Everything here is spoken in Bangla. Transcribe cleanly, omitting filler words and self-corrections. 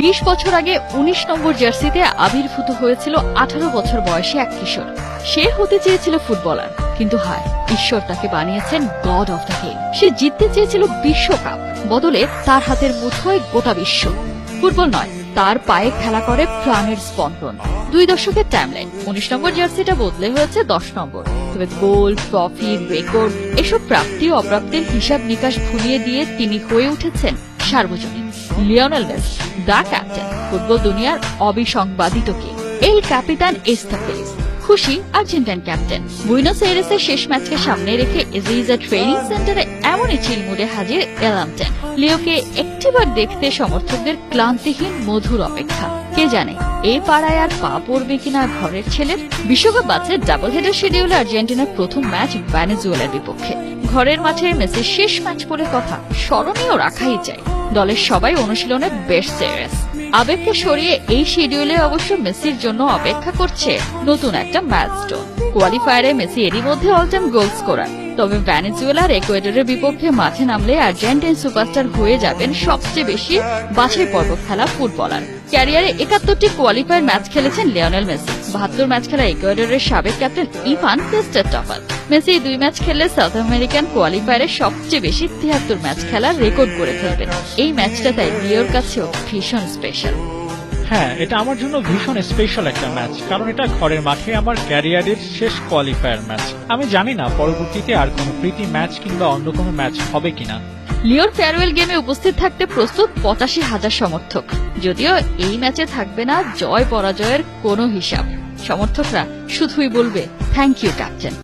20 বছর আগে 19 নম্বর জার্সিতে আবির্ভূত হয়েছিল 18 বছর বয়সী এক কিশোর। সে হতে চেয়েছিল ফুটবলার, কিন্তু হায়, ঈশ্বর তাকে বানিয়েছেন গড অফ দ্য গেম। সে জিততে চেয়েছিল বিশ্বকাপ, বদলে তার হাতের মুঠোয় গোটা বিশ্ব। ফুটবল নয়, তার পায়ে খেলা করে প্রাণের স্পন্দন। 2 দশকের টাইমলাইন, 19 নম্বর জার্সিটা বদলে হয়েছে 10 নম্বর। তবে গোল, ট্রফি, রেকর্ড এসব প্রাপ্তি ও অপ্রাপ্তির হিসাব নিকাশ ভুলিয়ে দিয়ে তিনি হয়ে উঠেছেন সার্বজনীন। Lionel Messi, the captain, football দুনিয়ার অবিসংবাদিত কে। এল ক্যাপিটান এস দ্য ফেস। খুশি আর্জেন্টাইন ক্যাপ্টেন। বুয়েনোস আইরেসের শেষ ম্যাচকে সামনে রেখে এজিজা ট্রেনিং সেন্টারে এমনই চিলমুডে হাজির এলামটেন। লিওকে একটিবার দেখতে সমর্থকদের ক্লান্তিহীন মধুর অপেক্ষা। কে জানে এই পাড়ায় আর পা পড়বে কিনা ঘরের ছেলের। বিশ্বকাপ বাছে ডাবল হেডার শিডিউলে আর্জেন্টিনার প্রথম ম্যাচ ভেনেজুয়েলার বিপক্ষে। ঘরের মাঠে মেসির শেষ ম্যাচ বলে কথা স্মরণীয় রাখাই চাই। দলের সবাই অনুশীলনে বেশ সিরিয়াস। আবেগকে সরিয়ে এই শিডিউলে অবশ্য মেসির জন্য অপেক্ষা করছে নতুন একটা ম্যাচস্টোন। কোয়ালিফায়ারে মেসি এরই মধ্যে অল টাইম গোল স্কোরার। তবে ভেনেজুয়েলার ইকুয়েডরের বিপক্ষে মাঠে নামলে আর্জেন্টাইন সুপারস্টার হয়ে যাবেন সবচেয়ে বেশি বাছাই পর্ব খেলা ফুটবলার। ক্যারিয়ারে 71টি কোয়ালিফায়ার ম্যাচ খেলেছেন লিওনেল মেসি। 72 ম্যাচ খেলা ইকুয়েডরের সাবেক captain Ivan Christopher. Messi 2 match খেললে সাউথ আমেরিকান কোয়ালিফায়ারে সবচেয়ে বেশি 73 ম্যাচ খেলার রেকর্ড করে ফেলবেন। এই ম্যাচটা তাই লিওর কাছেও ভীষণ স্পেশাল। হ্যাঁ, এটা আমার জন্য ভীষণ স্পেশাল একটা ম্যাচ, কারণ এটা ঘরের মাঠে আমার ক্যারিয়ারের শেষ কোয়ালিফায়ার ম্যাচ। আমি জানি না পরবর্তীতে আর কোনো প্রীতি ম্যাচ কিংবা অন্য কোনো ম্যাচ হবে কিনা। লিওর ফেয়ারওয়েল গেমে উপস্থিত থাকতে প্রস্তুত 85,000 সমর্থক। যদিও এই ম্যাচে থাকবে না জয় পরাজয়ের কোনো হিসাব। সমর্থকরা শুধুই বলবে থ্যাংক ইউ ক্যাপ্টেন।